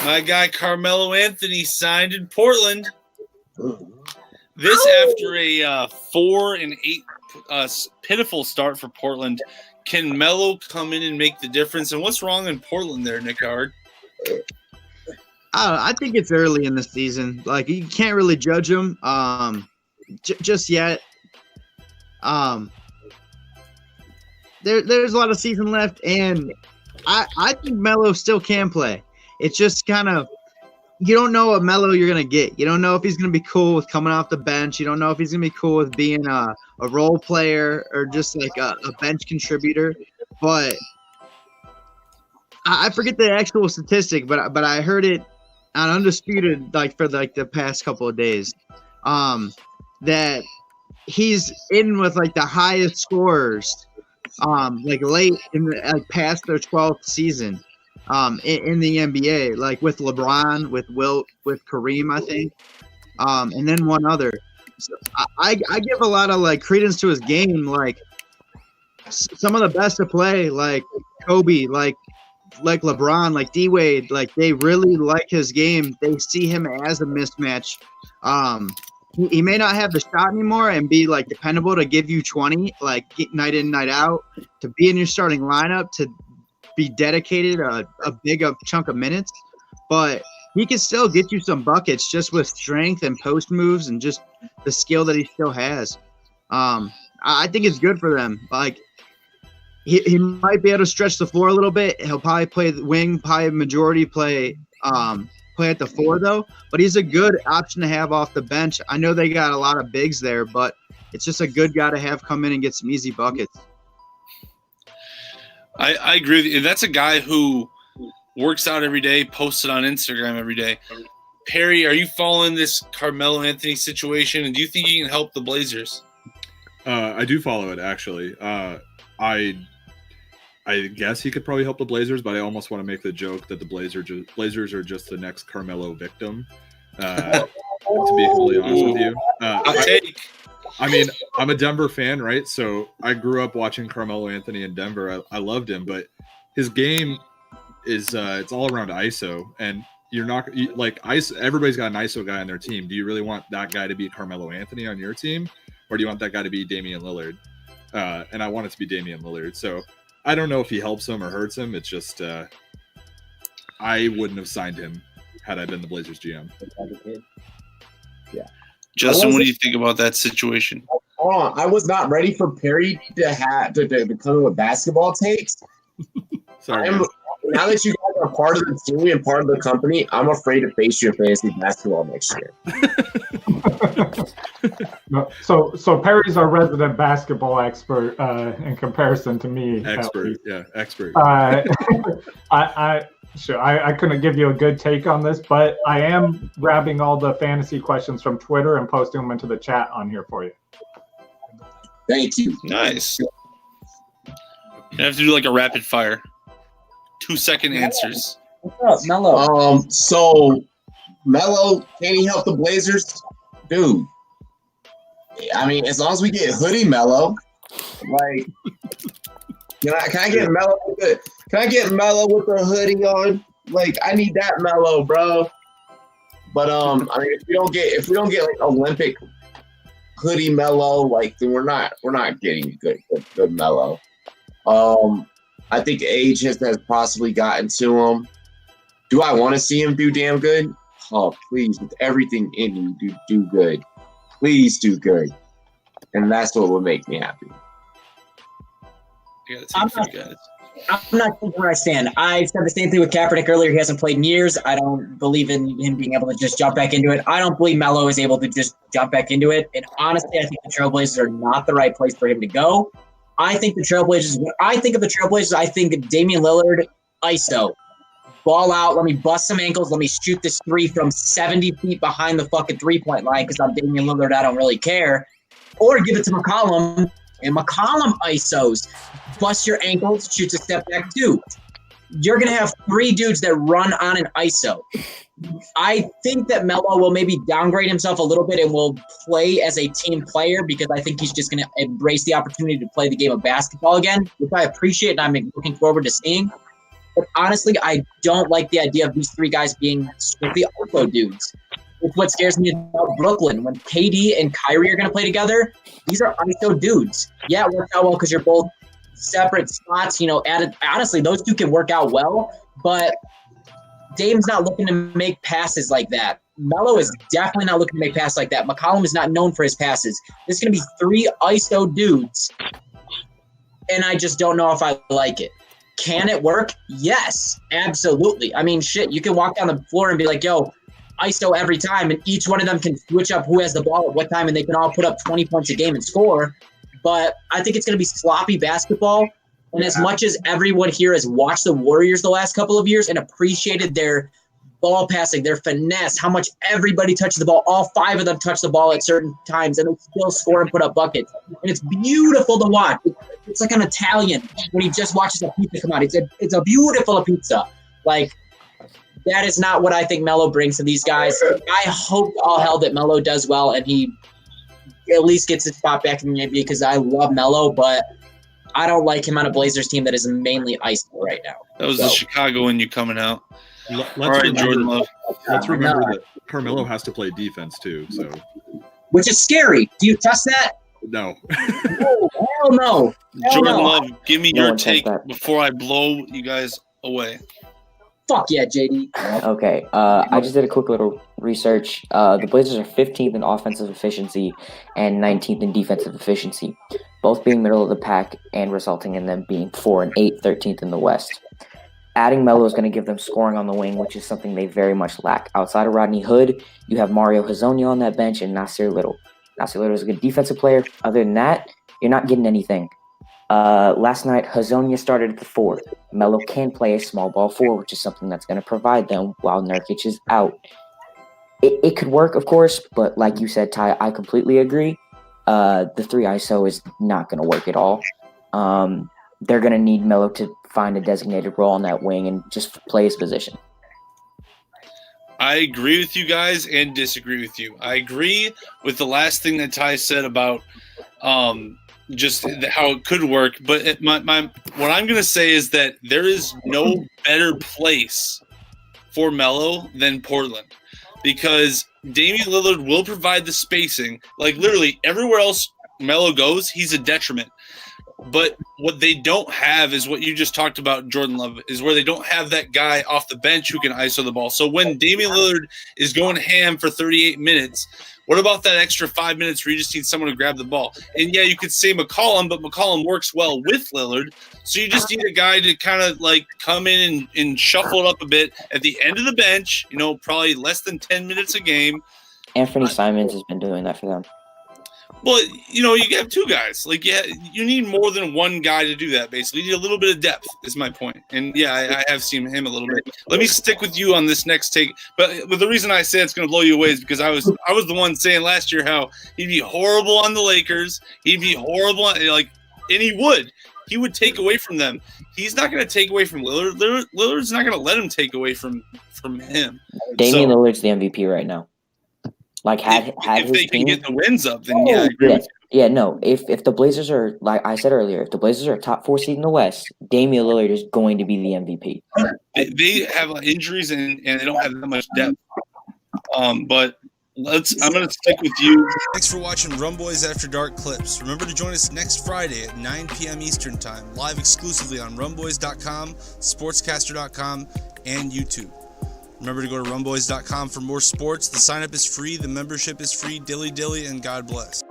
My guy Carmelo Anthony signed in Portland. This after a 4-8 pitiful start for Portland. Can Melo come in and make the difference? And what's wrong in Portland there, Nick Howard? I think it's early in the season. Like, you can't really judge him just yet. There's a lot of season left, and I think Melo still can play. It's just kind of you don't know what Melo you're going to get. You don't know if he's going to be cool with coming off the bench. You don't know if he's going to be cool with being a role player or just like a bench contributor. But I forget the actual statistic, but I heard it on Undisputed for the past couple of days that he's in with like the highest scorers late in past their 12th season in the NBA, like with LeBron, with Wilt, with Kareem, I think, and then one other. So I give a lot of credence to his game. Like some of the best to play, like Kobe, like LeBron, like D-Wade, they really like his game. They see him as a mismatch. He may not have the shot anymore and be dependable to give you 20, night in, night out, to be in your starting lineup, to be dedicated a big chunk of minutes, but he can still get you some buckets just with strength and post moves and just the skill that he still has. I think it's good for them. He might be able to stretch the floor a little bit. He'll probably play the wing, probably majority play at the 4 though, but he's a good option to have off the bench. I know they got a lot of bigs there, but it's just a good guy to have come in and get some easy buckets. I agree with you. That's a guy who works out every day, posts it on Instagram every day. Perry, are you following this Carmelo Anthony situation, and do you think he can help the Blazers? I do follow it, actually. I guess he could probably help the Blazers, but I almost want to make the joke that the Blazers are just the next Carmelo victim. To be completely honest with you, I mean, I'm a Denver fan, right? So I grew up watching Carmelo Anthony in Denver. I loved him, but his game is it's all around ISO, and you're not ISO. Everybody's got an ISO guy on their team. Do you really want that guy to be Carmelo Anthony on your team, or do you want that guy to be Damian Lillard? And I want it to be Damian Lillard. So I don't know if he helps him or hurts him. It's just I wouldn't have signed him had I been the Blazers GM. Yeah. Justin, what do you think about that situation? Hold on. I was not ready for Perry to come in with basketball takes. Sorry. Now that you guys are part of the team and part of the company, I'm afraid to face you in fantasy basketball next year. So Perry's our resident basketball expert in comparison to me. Expert. I couldn't give you a good take on this, but I am grabbing all the fantasy questions from Twitter and posting them into the chat on here for you. Thank you. Nice. You have to do a rapid fire. 2-second answers. What's up, Melo? So Melo, can he help the Blazers? Dude. I mean, as long as we get hoodie Melo, can I get Melo with the hoodie on? I need that Melo, bro. But I mean, if we don't get Olympic hoodie Melo, then we're not getting good Melo. I think age has possibly gotten to him. Do I want to see him do damn good? Oh, please, with everything in you, do good. Please do good. And that's what would make me happy. I'm not sure where I stand. I said the same thing with Kaepernick earlier. He hasn't played in years. I don't believe in him being able to just jump back into it. I don't believe Melo is able to just jump back into it. And honestly, I think the Trailblazers are not the right place for him to go. I think the Trailblazers, when I think of the Trailblazers, I think of Damian Lillard, ISO. Ball out, let me bust some ankles, let me shoot this 3 from 70 feet behind the fucking three-point line because I'm Damian Lillard, I don't really care. Or give it to McCollum, and McCollum ISOs. Bust your ankles, shoots a step back 2. You're going to have 3 dudes that run on an ISO. I think that Melo will maybe downgrade himself a little bit and will play as a team player because I think he's just going to embrace the opportunity to play the game of basketball again, which I appreciate and I'm looking forward to seeing. But honestly, I don't like the idea of these three guys being strictly ISO dudes. It's what scares me about Brooklyn. When KD and Kyrie are going to play together, these are ISO dudes. Yeah, it works out well because you're both separate spots. Honestly, those two can work out well, but Dame's not looking to make passes like that. Melo is definitely not looking to make passes like that. McCollum is not known for his passes. This is going to be three ISO dudes, and I just don't know if I like it. Can it work? Yes, absolutely. I mean, shit, you can walk down the floor and be like, yo, ISO every time, and each one of them can switch up who has the ball at what time, and they can all put up 20 points a game and score. But I think it's going to be sloppy basketball. And as much as everyone here has watched the Warriors the last couple of years and appreciated their ball passing, their finesse, how much everybody touches the ball, all five of them touch the ball at certain times, and they still score and put up buckets. And it's beautiful to watch. It's like an Italian when he just watches a pizza come out. It's a beautiful pizza. Like, that is not what I think Melo brings to these guys. I hope all hell that Melo does well and he at least gets his spot back in the NBA because I love Melo, but I don't like him on a Blazers team that is mainly ISO right now. That was the Chicago in you coming out. Jordan Love. Let's remember that Carmelo has to play defense too. So, which is scary. Do you trust that? No. Oh, hell no. Jordan Love, give me your take before I blow you guys away. Fuck yeah, JD. Okay, I just did a quick little research. The Blazers are 15th in offensive efficiency and 19th in defensive efficiency, both being middle of the pack and resulting in them being 4 and 8, 13th in the West. Adding Melo is going to give them scoring on the wing, which is something they very much lack. Outside of Rodney Hood, you have Mario Hezonja on that bench and Nasir Little. Nasir Little is a good defensive player. Other than that, you're not getting anything. Last night, Hezonja started at the 4. Melo can play a small ball 4, which is something that's going to provide them while Nurkic is out. It could work, of course, but like you said, Ty, I completely agree. The 3 ISO is not going to work at all. They're going to need Melo to find a designated role on that wing and just play his position. I agree with you guys and disagree with you. I agree with the last thing that Ty said about just how it could work. But what I'm going to say is that there is no better place for Melo than Portland, because Damian Lillard will provide the spacing. Like, literally everywhere else Melo goes, he's a detriment. But what they don't have is what you just talked about, Jordan Love, is where they don't have that guy off the bench who can ISO the ball. So when Damian Lillard is going ham for 38 minutes, what about that extra 5 minutes where you just need someone to grab the ball? And yeah, you could say McCollum, but McCollum works well with Lillard. So you just need a guy to kind of like come in and shuffle it up a bit at the end of the bench, probably less than 10 minutes a game. Anthony Simons has been doing that for them. Well, you have 2 guys. Like, yeah, you need more than one guy to do that, basically. You need a little bit of depth, is my point. And, yeah, I have seen him a little bit. Let me stick with you on this next take. But the reason I say it's going to blow you away is because I was the one saying last year how he'd be horrible on the Lakers. He'd be horrible, and he would. He would take away from them. He's not going to take away from Lillard. Lillard's not going to let him take away from him. Damian Lillard's the MVP right now. Like, if they can get the wins up, then yeah, I agree with you. Yeah, no. If the Blazers are, like I said earlier, if the Blazers are a top 4 seed in the West, Damian Lillard is going to be the MVP. They have injuries and they don't have that much depth. But I'm going to stick with you. Thanks for watching Rumboyz After Dark clips. Remember to join us next Friday at 9 p.m. Eastern Time, live exclusively on Rumboyz.com, Sportscaster.com, and YouTube. Remember to go to Rumboyz.com for more sports. The sign-up is free, the membership is free, dilly-dilly, and God bless.